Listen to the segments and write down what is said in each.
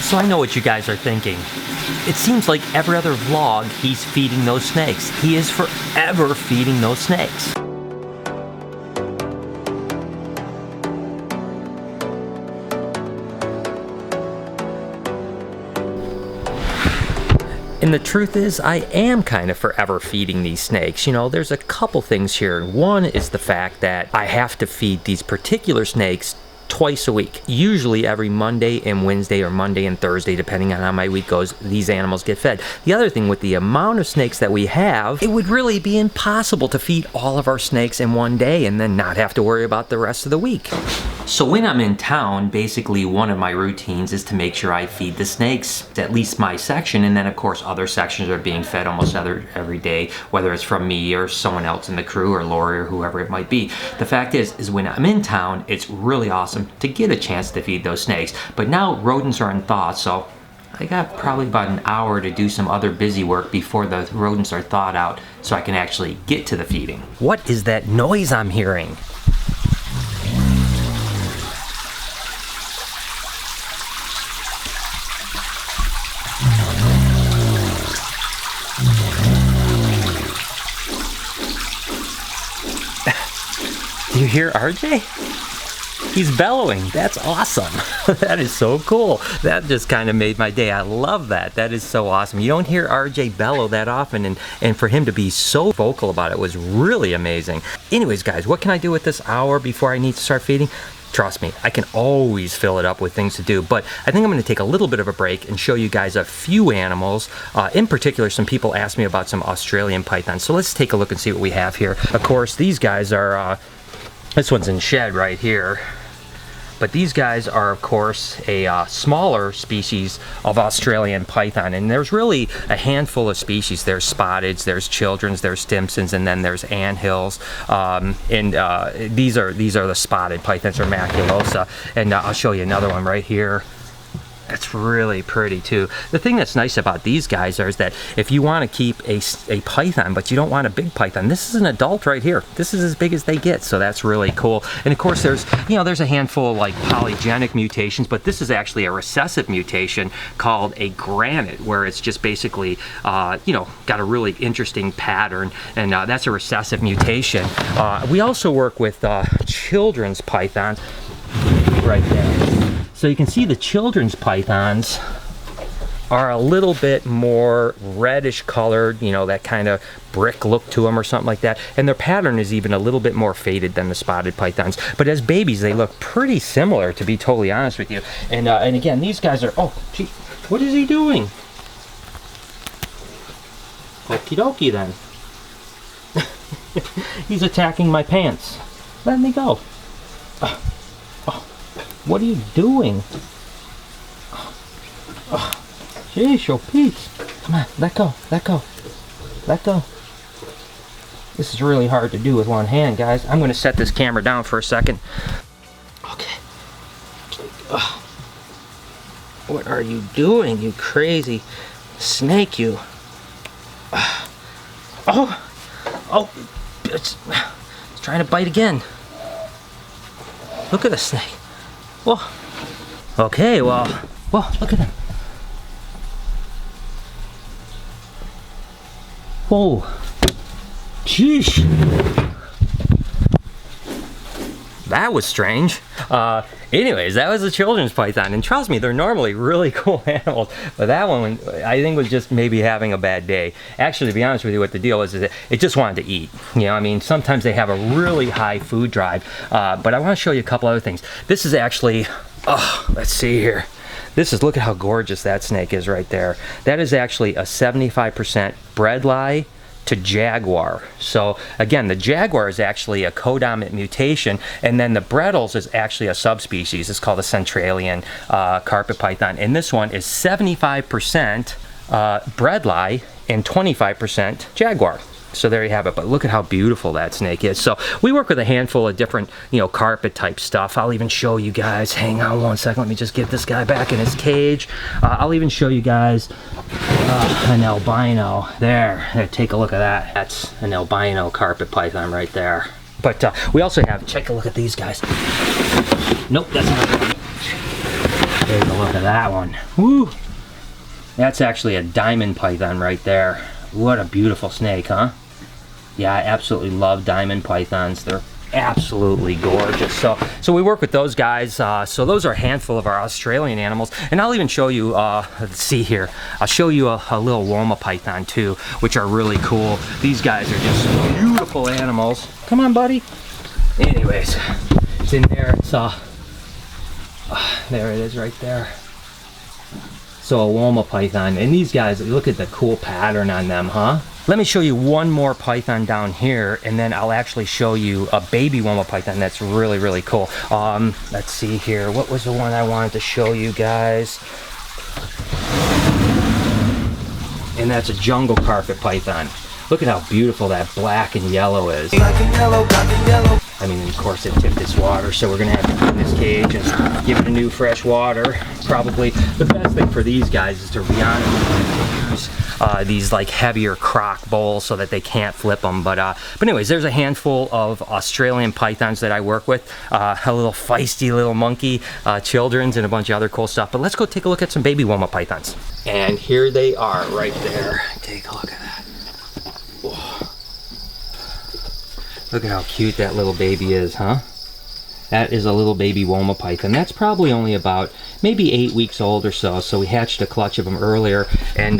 So I know what you guys are thinking. It seems like every other vlog he's feeding those snakes. He is forever feeding those snakes. And the truth is, I am kind of forever feeding these snakes. You know, there's a couple things here. One is the fact that I have to feed these particular snakes twice a week. Usually every Monday and Wednesday, or Monday and Thursday, depending on how my week goes, these animals get fed. The other thing, with the amount of snakes that we have, it would really be impossible to feed all of our snakes in one day and then not have to worry about the rest of the week. So when I'm in town, basically one of my routines is to make sure I feed the snakes at least my section, and then of course other sections are being fed almost every day, whether it's from me or someone else in the crew or Lori or whoever it might be. The fact is when I'm in town, it's really awesome to get a chance to feed those snakes. But now rodents are in thaw, so I got probably about an hour to do some other busy work before the rodents are thawed out, so I can actually get to the feeding. What is that noise I'm hearing? Do you hear RJ? He's bellowing. That's awesome. That is so cool. That just kind of made my day. I love that. That is so awesome. You don't hear RJ bellow that often, and for him to be so vocal about it was really amazing. Anyways, guys, what can I do with this hour before I need to start feeding? Trust me, I can always fill it up with things to do, but I think I'm going to take a little bit of a break and show you guys a few animals. In particular, some people asked me about some Australian pythons, so let's take a look and see what we have here. Of course, these guys are, this one's in shed right here. But these guys are, of course, a smaller species of Australian python, and there's really a handful of species. There's spotteds, there's children's, there's Stimsons, and then there's anthills. These are the spotted pythons, or maculosa. And I'll show you another one right here. That's really pretty too. The thing that's nice about these guys is that if you want to keep a python, but you don't want a big python, this is an adult right here. This is as big as they get, so that's really cool. And of course, there's a handful of like polygenic mutations, but this is actually a recessive mutation called a granite, where it's just basically got a really interesting pattern, and that's a recessive mutation. We also work with children's pythons right there. So you can see the children's pythons are a little bit more reddish colored, that kind of brick look to them or something like that. And their pattern is even a little bit more faded than the spotted pythons. But as babies, they look pretty similar, to be totally honest with you. And again, these guys are, oh, gee, what is he doing? Okie dokie then. He's attacking my pants. Let me go. What are you doing? Jeez, your Pete. Come on, let go, let go, let go. This is really hard to do with one hand, guys. I'm going to set this camera down for a second. Okay. What are you doing, you crazy snake, you? It's trying to bite again. Look at the snake. Whoa. Okay, well, look at him. Whoa. Jeez. That was strange. Anyways, that was a children's python, and trust me, they're normally really cool animals, but that one, I think, was just maybe having a bad day. Actually, to be honest with you, what the deal is that it just wanted to eat. I mean, sometimes they have a really high food drive, but I want to show you a couple other things. This is actually, let's see here. Look at how gorgeous that snake is right there. That is actually a 75% bredli to jaguar. So again, the jaguar is actually a codominant mutation, and then the Bredls is actually a subspecies. It's called a Centralian carpet python, and this one is 75% bredli and 25% jaguar. So there you have it. But look at how beautiful that snake is. So we work with a handful of different, carpet type stuff. I'll even show you guys. Hang on one second. Let me just get this guy back in his cage. I'll even show you guys an albino. There, take a look at that. That's an albino carpet python right there. But we also have, take a look at these guys. Nope, that's not one. Take a look at that one. Woo! That's actually a diamond python right there. What a beautiful snake, huh? Yeah, I absolutely love diamond pythons. They're absolutely gorgeous. So we work with those guys. So those are a handful of our Australian animals, and I'll even show you. Let's see here. I'll show you a little Woma python too, which are really cool. These guys are just beautiful animals. Come on, buddy. Anyways, it's in there. It's there it is, right there. So a Woma python, and these guys, look at the cool pattern on them, huh? Let me show you one more python down here, and then I'll actually show you a baby Woma python that's really, really cool. Let's see here. What was the one I wanted to show you guys? And that's a jungle carpet python. Look at how beautiful that black and yellow is. Black and yellow, black and yellow. I mean, of course it tipped its water, so we're gonna have to clean this cage and give it a new fresh water. Probably the best thing for these guys is to be honest, use these like heavier crock bowls so that they can't flip them. But anyways, there's a handful of Australian pythons that I work with. A little feisty little monkey, children's, and a bunch of other cool stuff. But let's go take a look at some baby Woma pythons. And here they are right there. Take a look at that. Look at how cute that little baby is, huh? That is a little baby Woma python. That's probably only about maybe 8 weeks old or so. So we hatched a clutch of them earlier, and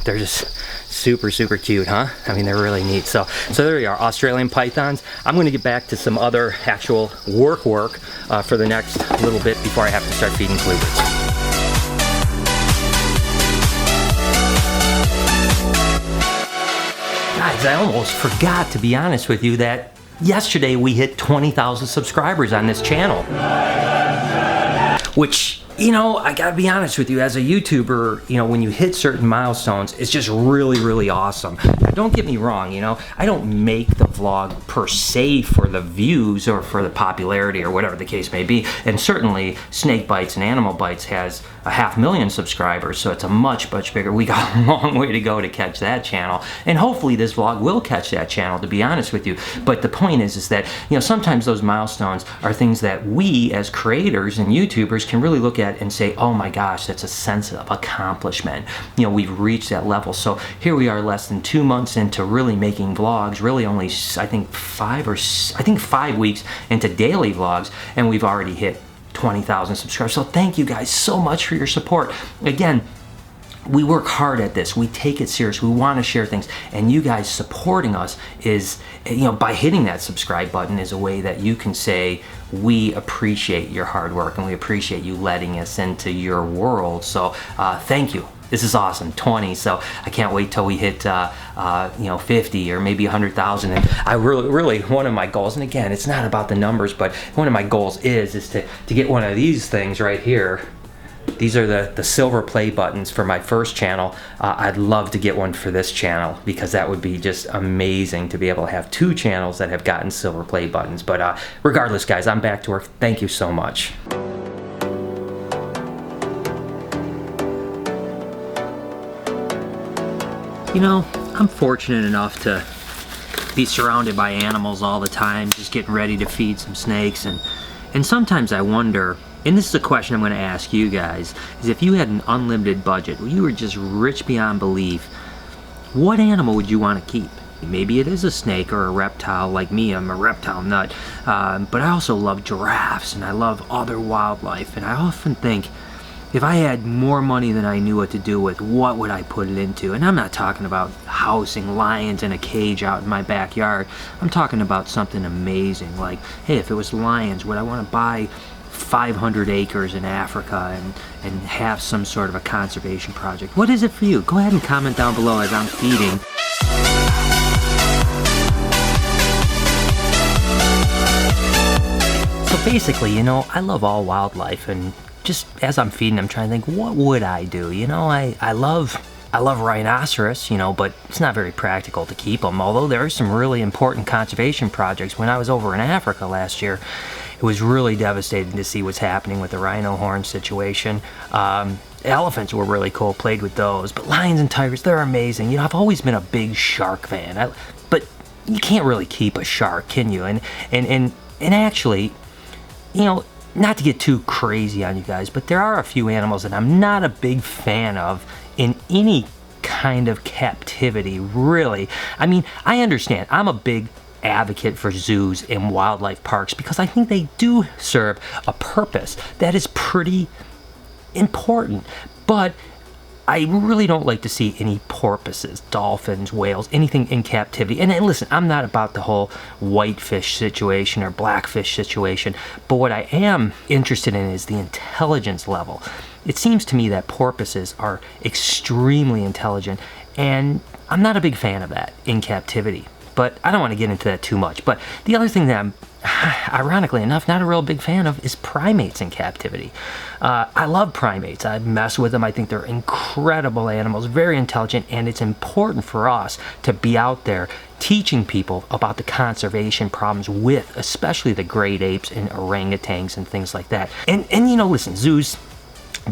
they're just super, super cute, huh? I mean, they're really neat. So there we are, Australian pythons. I'm going to get back to some other actual work for the next little bit before I have to start feeding bluebirds. Guys, I almost forgot, to be honest with you, that yesterday we hit 20,000 subscribers on this channel. Which, you know, I gotta be honest with you, as a YouTuber, you know, when you hit certain milestones, it's just really, really awesome. Now, don't get me wrong, you know, I don't make the vlog per se for the views or for the popularity or whatever the case may be. And certainly, Snake Bites and Animal Bites has 500,000 subscribers, so it's a much, much bigger. We got a long way to go to catch that channel, and hopefully this vlog will catch that channel, to be honest with you. But the point is that, you know, sometimes those milestones are things that we as creators and YouTubers can really look at and say, oh my gosh, that's a sense of accomplishment. You know, we've reached that level. So here we are, less than 2 months into really making vlogs, really only, I think 5 weeks into daily vlogs, and we've already hit 20,000 subscribers. So thank you guys so much for your support. Again, we work hard at this. We take it serious. We want to share things, and you guys supporting us is, you know, by hitting that subscribe button is a way that you can say we appreciate your hard work and we appreciate you letting us into your world. So thank you. This is awesome, 20. So I can't wait till we hit, you know, 50 or maybe 100,000. And I really, one of my goals, and again, it's not about the numbers, but one of my goals is to get one of these things right here. These are the silver play buttons for my first channel. I'd love to get one for this channel because that would be just amazing to be able to have 2 channels that have gotten silver play buttons. But regardless, guys, I'm back to work. Thank you so much. You know, I'm fortunate enough to be surrounded by animals all the time, just getting ready to feed some snakes, and sometimes I wonder, and this is a question I'm going to ask you guys, is if you had an unlimited budget, you were just rich beyond belief, what animal would you want to keep? Maybe it is a snake or a reptile. Like me, I'm a reptile nut, but I also love giraffes and I love other wildlife, and I often think, if I had more money than I knew what to do with, what would I put it into? And I'm not talking about housing lions in a cage out in my backyard. I'm talking about something amazing, like, hey, if it was lions, would I want to buy 500 acres in Africa and have some sort of a conservation project? What is it for you? Go ahead and comment down below as I'm feeding. So basically, you know, I love all wildlife, and just as I'm feeding, I'm trying to think, what would I do? You know, I love rhinoceros, you know, but it's not very practical to keep them. Although there are some really important conservation projects. When I was over in Africa last year, it was really devastating to see what's happening with the rhino horn situation. Elephants were really cool, played with those, but lions and tigers, they're amazing. You know, I've always been a big shark fan, but you can't really keep a shark, can you? And actually, you know, not to get too crazy on you guys, but there are a few animals that I'm not a big fan of in any kind of captivity, really. I mean, I understand. I'm a big advocate for zoos and wildlife parks because I think they do serve a purpose that is pretty important. But I really don't like to see any porpoises, dolphins, whales, anything in captivity. And listen, I'm not about the whole whitefish situation or blackfish situation, but what I am interested in is the intelligence level. It seems to me that porpoises are extremely intelligent, and I'm not a big fan of that in captivity. But I don't want to get into that too much. But the other thing that I'm, ironically enough, not a real big fan of is primates in captivity. I love primates. I mess with them. I think they're incredible animals, very intelligent, and it's important for us to be out there teaching people about the conservation problems with especially the great apes and orangutans and things like that. And you know, listen, zoos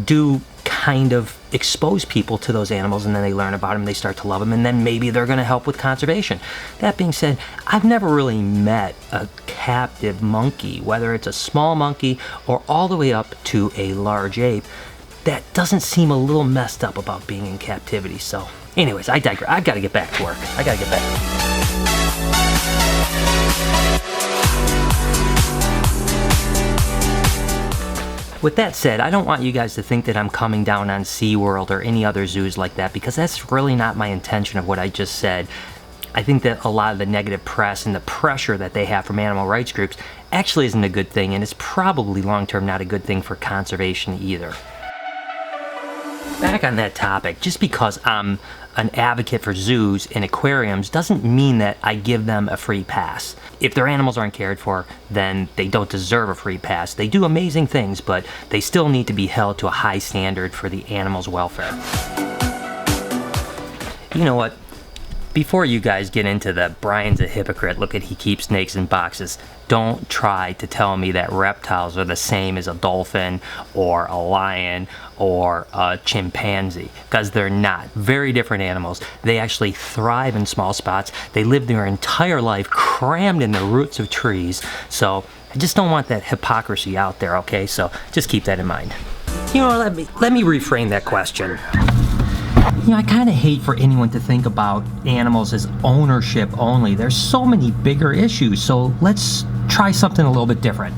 do kind of expose people to those animals, and then they learn about them, they start to love them, and then maybe they're going to help with conservation. That being said, I've never really met a captive monkey, whether it's a small monkey or all the way up to a large ape, that doesn't seem a little messed up about being in captivity. So anyways, I digress. I've got to get back to work. I got to get back. With that said, I don't want you guys to think that I'm coming down on SeaWorld or any other zoos like that, because that's really not my intention of what I just said. I think that a lot of the negative press and the pressure that they have from animal rights groups actually isn't a good thing, and it's probably long-term not a good thing for conservation either. Back on that topic, just because I'm an advocate for zoos and aquariums doesn't mean that I give them a free pass. If their animals aren't cared for, then they don't deserve a free pass. They do amazing things, but they still need to be held to a high standard for the animal's welfare. You know what? Before you guys get into the Brian's a hypocrite, look at he keeps snakes in boxes, don't try to tell me that reptiles are the same as a dolphin or a lion or a chimpanzee, because they're not. Very different animals. They actually thrive in small spots. They live their entire life crammed in the roots of trees. So I just don't want that hypocrisy out there, okay? So just keep that in mind. You know, let me reframe that question. You know, I kind of hate for anyone to think about animals as ownership only. There's so many bigger issues, so let's try something a little bit different.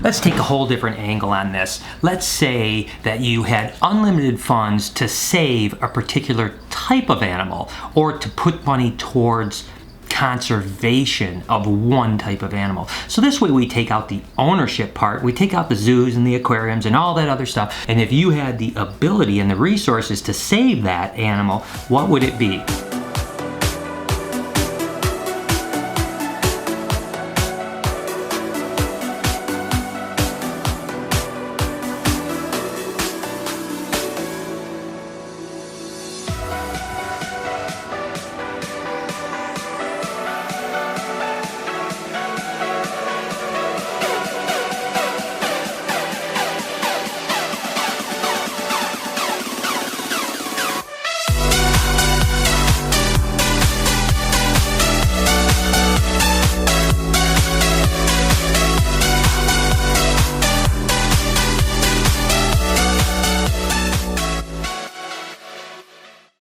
Let's take a whole different angle on this. Let's say that you had unlimited funds to save a particular type of animal, or to put money towards conservation of one type of animal. So this way we take out the ownership part, we take out the zoos and the aquariums and all that other stuff, and if you had the ability and the resources to save that animal, what would it be?